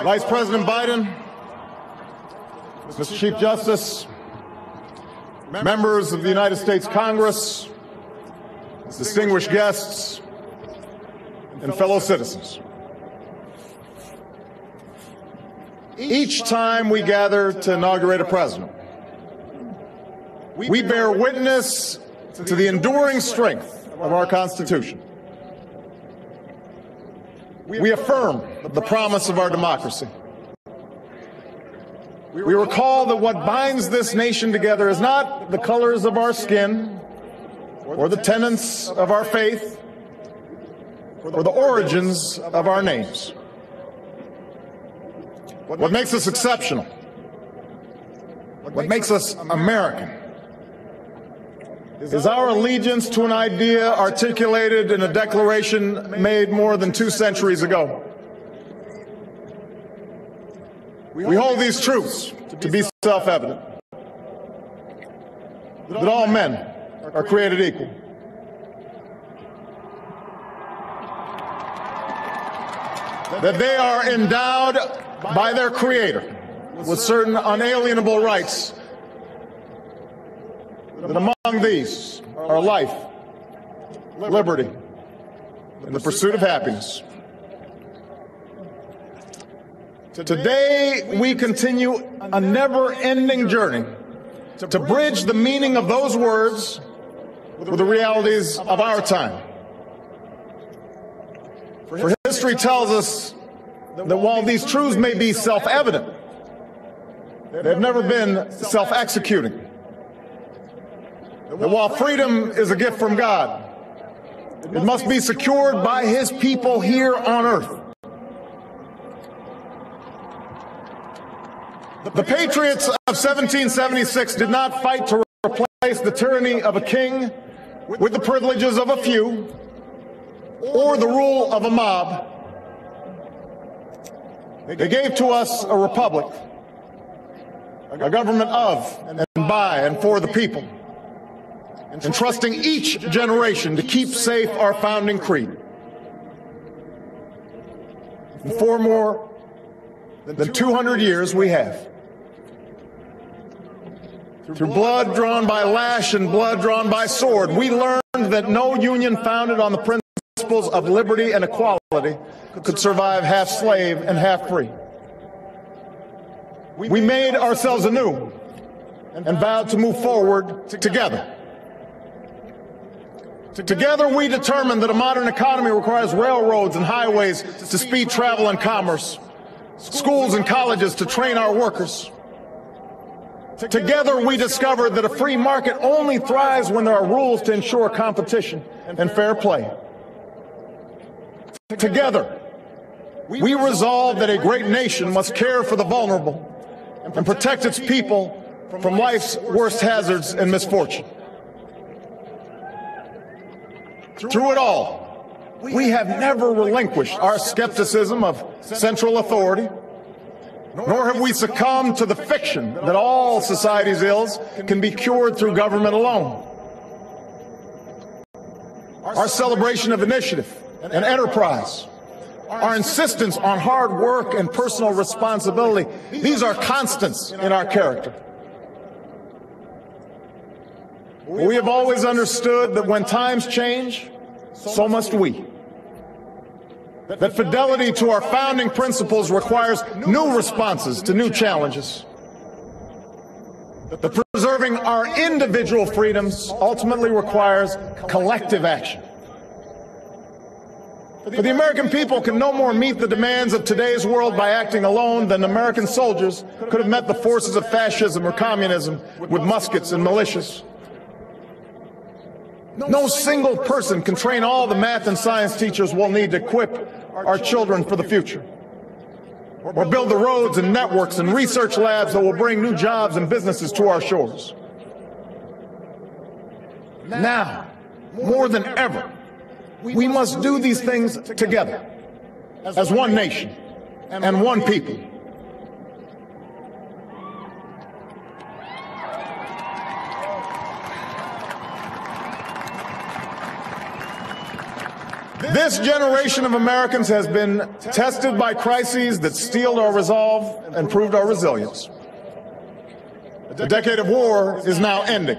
Vice President Biden, Mr. Chief Justice, members of the United States Congress, distinguished guests, and fellow citizens. Each time we gather to inaugurate a president, we bear witness to the enduring strength of our Constitution. We affirm the promise of our democracy. We recall that what binds this nation together is not the colors of our skin, or the tenets of our faith, or the origins of our names. What makes us exceptional, what makes us American, is our allegiance to an idea articulated in a declaration made more than 2 centuries ago. We hold these truths to be self-evident, that all men are created equal, that they are endowed by their Creator with certain unalienable rights, that among these are life, liberty, and the pursuit of happiness. Today, we continue a never-ending journey to bridge the meaning of those words with the realities of our time. For history tells us that while these truths may be self-evident, they've never been self-executing. That while freedom is a gift from God, it must be secured by His people here on earth. The patriots of 1776 did not fight to replace the tyranny of a king with the privileges of a few or the rule of a mob. They gave to us a republic, a government of and by and for the people, entrusting each generation to keep safe our founding creed. And for more than 200 years we have. Through blood drawn by lash and blood drawn by sword, we learned that no union founded on the principles of liberty and equality could survive half slave and half free. We made ourselves anew and vowed to move forward together. Together we determined that a modern economy requires railroads and highways to speed travel and commerce, schools and colleges to train our workers. Together we discovered that a free market only thrives when there are rules to ensure competition and fair play. Together we resolved that a great nation must care for the vulnerable and protect its people from life's worst hazards and misfortune. Through it all, we have never relinquished our skepticism of central authority, nor have we succumbed to the fiction that all society's ills can be cured through government alone. Our celebration of initiative and enterprise, our insistence on hard work and personal responsibility, these are constants in our character. We have always understood that when times change, so must we. That fidelity to our founding principles requires new responses to new challenges. That preserving our individual freedoms ultimately requires collective action. For the American people can no more meet the demands of today's world by acting alone than American soldiers could have met the forces of fascism or communism with muskets and militias. No single person can train all the math and science teachers we'll need to equip our children for the future, or build the roads and networks and research labs that will bring new jobs and businesses to our shores. Now, more than ever, we must do these things together, as one nation and one people. This generation of Americans has been tested by crises that steeled our resolve and proved our resilience. The decade of war is now ending.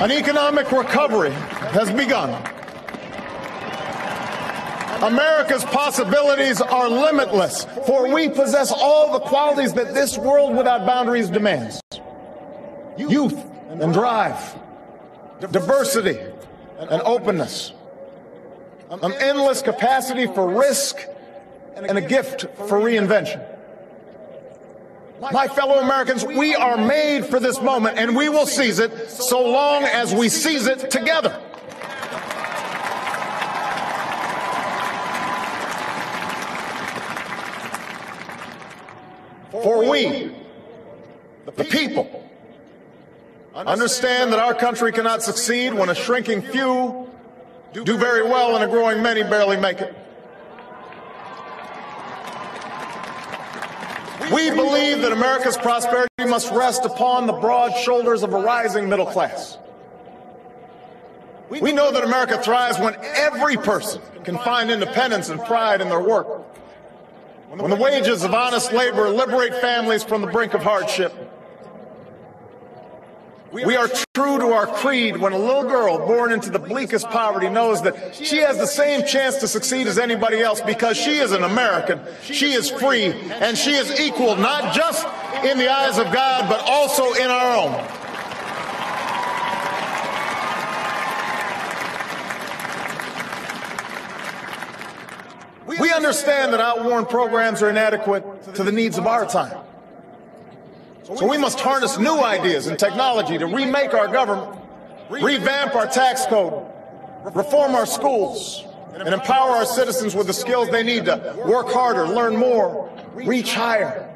An economic recovery has begun. America's possibilities are limitless, for we possess all the qualities that this world without boundaries demands. Youth and drive, diversity and openness, an endless capacity for risk, and a gift for reinvention. My fellow Americans, we are made for this moment, and we will seize it so long as we seize it together. For we, the people, understand that our country cannot succeed when a shrinking few do very well and a growing many barely make it. We believe that America's prosperity must rest upon the broad shoulders of a rising middle class. We know that America thrives when every person can find independence and pride in their work, when the wages of honest labor liberate families from the brink of hardship. We are true to our creed when a little girl born into the bleakest poverty knows that she has the same chance to succeed as anybody else because she is an American, she is free, and she is equal not just in the eyes of God, but also in our own. We understand that outworn programs are inadequate to the needs of our time. So we must harness new ideas and technology to remake our government, revamp our tax code, reform our schools, and empower our citizens with the skills they need to work harder, learn more, reach higher.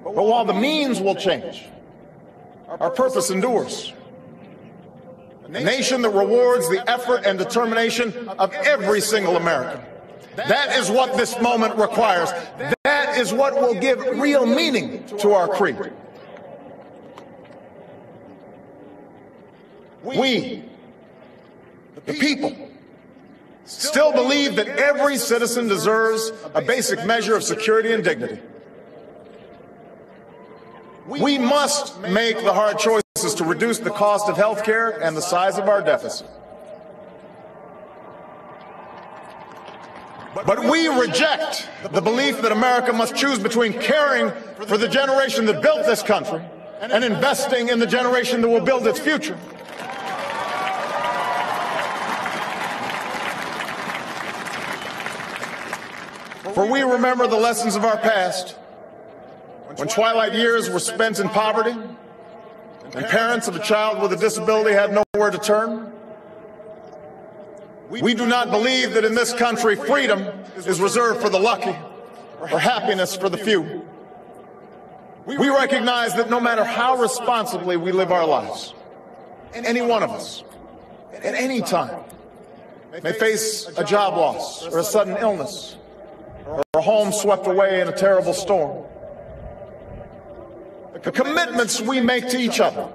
But while the means will change, our purpose endures. A nation that rewards the effort and determination of every single American. That is what this moment requires. That is what will give real meaning to our creed. We, the people, still believe that every citizen deserves a basic measure of security and dignity. We must make the hard choices to reduce the cost of health care and the size of our deficit. But we reject the belief that America must choose between caring for the generation that built this country and investing in the generation that will build its future. For we remember the lessons of our past, when twilight years were spent in poverty and parents of a child with a disability had nowhere to turn. We do not believe that in this country freedom is reserved for the lucky or happiness for the few. We recognize that no matter how responsibly we live our lives, any one of us, at any time, may face a job loss or a sudden illness or a home swept away in a terrible storm. The commitments we make to each other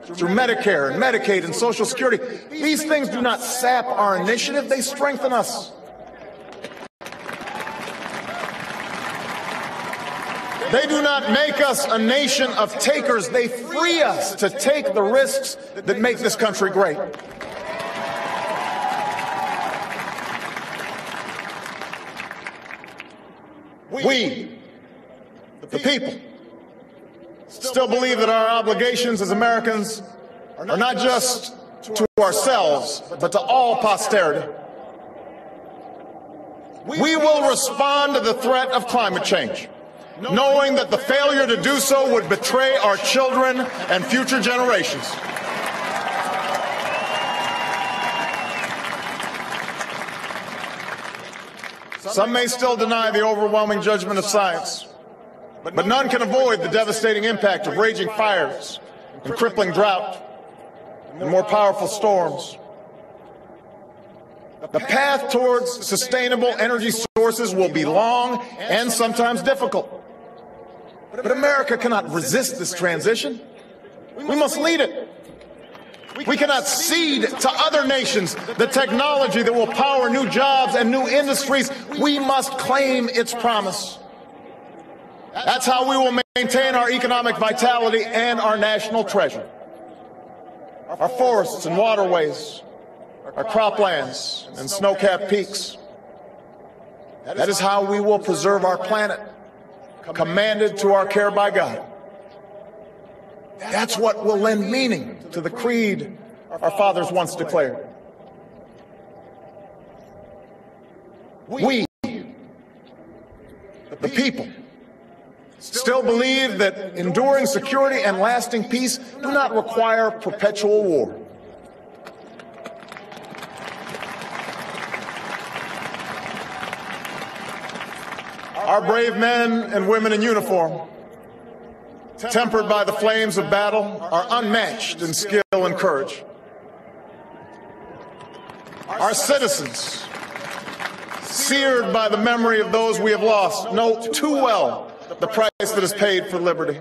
through Medicare and Medicaid and Social Security, these things do not sap our initiative, they strengthen us. They do not make us a nation of takers, they free us to take the risks that make this country great. We, the people, still believe that our obligations as Americans are not just to ourselves, but to all posterity. We will respond to the threat of climate change, knowing that the failure to do so would betray our children and future generations. Some may still deny the overwhelming judgment of science, but none can avoid the devastating impact of raging fires and crippling drought and more powerful storms. The path towards sustainable energy sources will be long and sometimes difficult. But America cannot resist this transition. We must lead it. We cannot cede to other nations the technology that will power new jobs and new industries. We must claim its promise. That's how we will maintain our economic vitality and our national treasure. Our forests and waterways, our croplands and snow-capped peaks. That is how we will preserve our planet, commanded to our care by God. That's what will lend meaning to the creed our fathers once declared. We, the people, still believe that enduring security and lasting peace do not require perpetual war. Our brave men and women in uniform, tempered by the flames of battle, are unmatched in skill and courage. Our citizens, seared by the memory of those we have lost, know too well the price that is paid for liberty.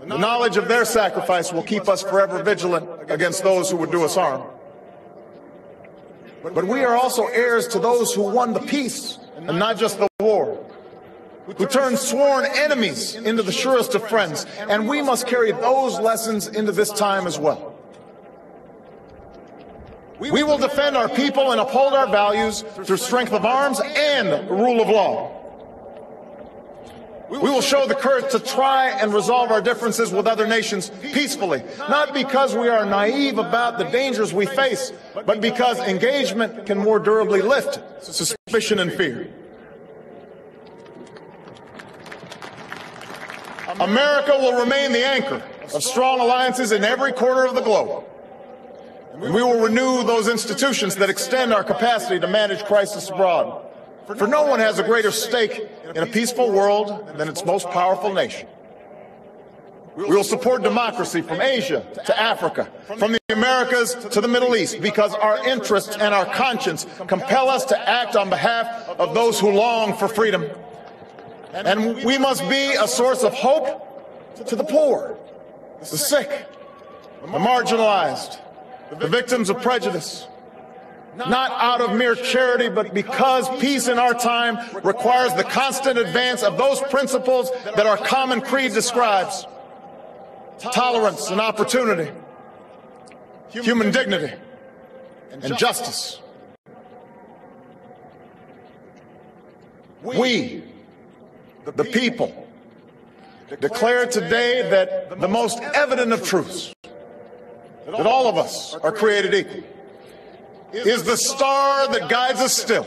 The knowledge of their sacrifice will keep us forever vigilant against those who would do us harm. But we are also heirs to those who won the peace and not just the war, who turned sworn enemies into the surest of friends, and we must carry those lessons into this time as well. We will defend our people and uphold our values through strength of arms and rule of law. We will show the courage to try and resolve our differences with other nations peacefully, not because we are naive about the dangers we face, but because engagement can more durably lift suspicion and fear. America will remain the anchor of strong alliances in every corner of the globe. And we will renew those institutions that extend our capacity to manage crisis abroad. For no one has a greater stake in a peaceful world than its most powerful nation. We will support democracy from Asia to Africa, from the Americas to the Middle East, because our interests and our conscience compel us to act on behalf of those who long for freedom. And we must be a source of hope to the poor, the sick, the marginalized, the victims of prejudice. Not out of mere charity, but because peace in our time requires the constant advance of those principles that our common creed describes: tolerance and opportunity, human dignity, and justice. We, the people, declare today that the most evident of truths, that all of us are created equal, is the star that guides us still,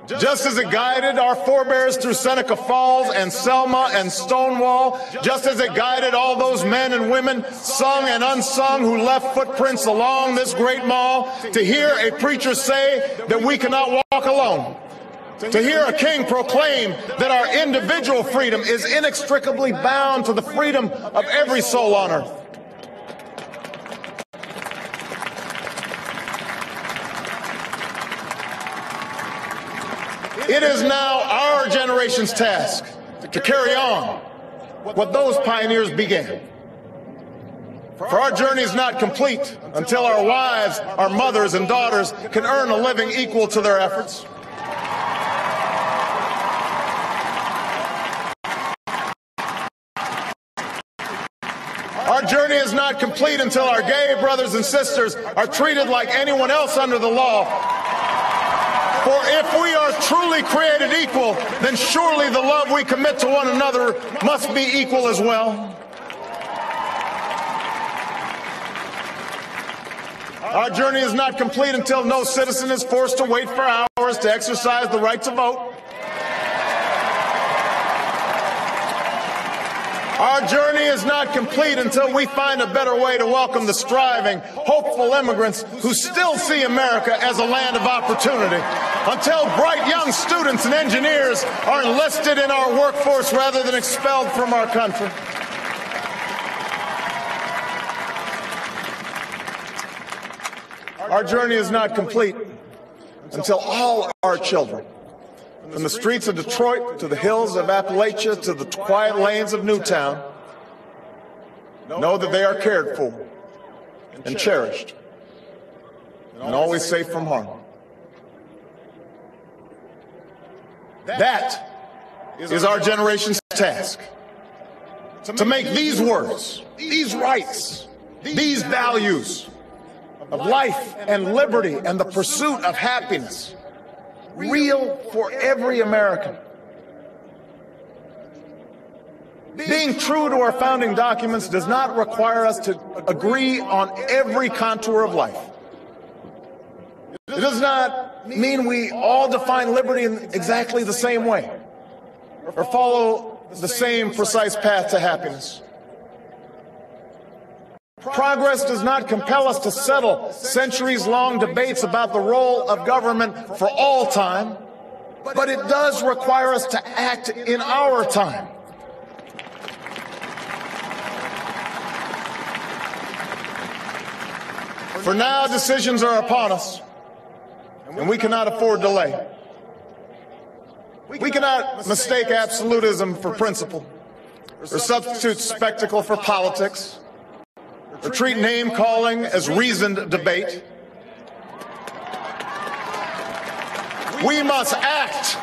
just as it guided our forebears through Seneca Falls and Selma and Stonewall, just as it guided all those men and women, sung and unsung, who left footprints along this great mall, to hear a preacher say that we cannot walk alone, to hear a king proclaim that our individual freedom is inextricably bound to the freedom of every soul on earth. It is now our generation's task to carry on what those pioneers began. For our journey is not complete until our wives, our mothers, and daughters can earn a living equal to their efforts. Our journey is not complete until our gay brothers and sisters are treated like anyone else under the law. For if we are truly created equal, then surely the love we commit to one another must be equal as well. Our journey is not complete until no citizen is forced to wait for hours to exercise the right to vote. Our journey is not complete until we find a better way to welcome the striving, hopeful immigrants who still see America as a land of opportunity, until bright young students and engineers are enlisted in our workforce rather than expelled from our country. Our journey is not complete until all our children, from the streets of Detroit to the hills of Appalachia to the quiet lanes of Newtown, know that they are cared for and cherished and always safe from harm. That is our generation's task, to make these words, these rights, these values of life and liberty and the pursuit of happiness real for every American. Being true to our founding documents does not require us to agree on every contour of life. It does not mean we all define liberty in exactly the same way or follow the same precise path to happiness. Progress does not compel us to settle centuries-long debates about the role of government for all time, but it does require us to act in our time. For now, decisions are upon us, and we cannot afford delay. We cannot mistake absolutism for principle, or substitute spectacle for politics, or treat name-calling as reasoned debate. We must act.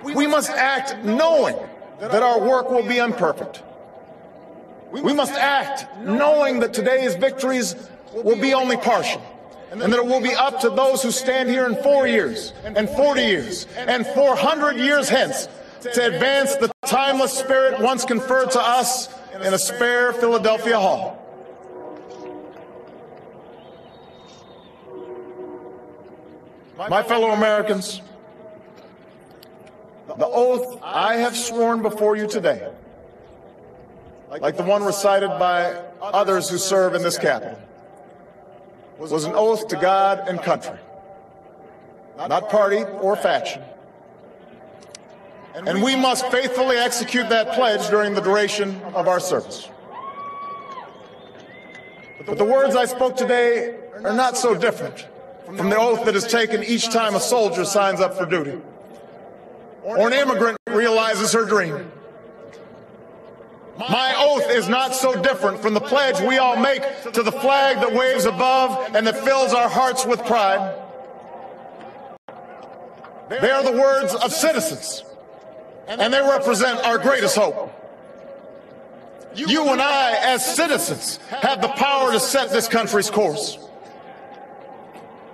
We must act knowing that our work will be imperfect. We must act knowing that today's victories will be only partial, and that it will be up to those who stand here in 4 years, and 40 years, and 400 years hence to advance the timeless spirit once conferred to us in a spare Philadelphia hall. My fellow Americans, the oath I have sworn before you today, like the one recited by others who serve in this Capitol, was an oath to God and country, not party or faction. And we must faithfully execute that pledge during the duration of our service. But the words I spoke today are not so different from the oath that is taken each time a soldier signs up for duty, or an immigrant realizes her dream. My oath is not so different from the pledge we all make to the flag that waves above and that fills our hearts with pride. They are the words of citizens, and they represent our greatest hope. You and I, as citizens, have the power to set this country's course.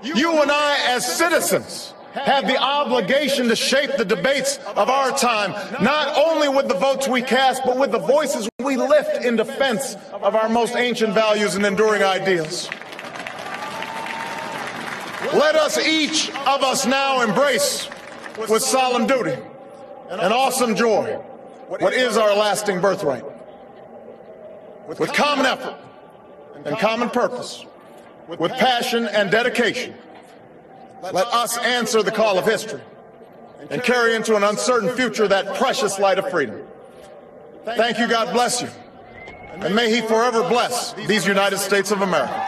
You and I, as citizens, have the obligation to shape the debates of our time, not only with the votes we cast, but with the voices we lift in defense of our most ancient values and enduring ideals. Let us, each of us, now embrace with solemn duty and awesome joy what is our lasting birthright. With common effort and common purpose, with passion and dedication, let us answer the call of history and carry into an uncertain future that precious light of freedom. Thank you, God bless you, and may He forever bless these United States of America.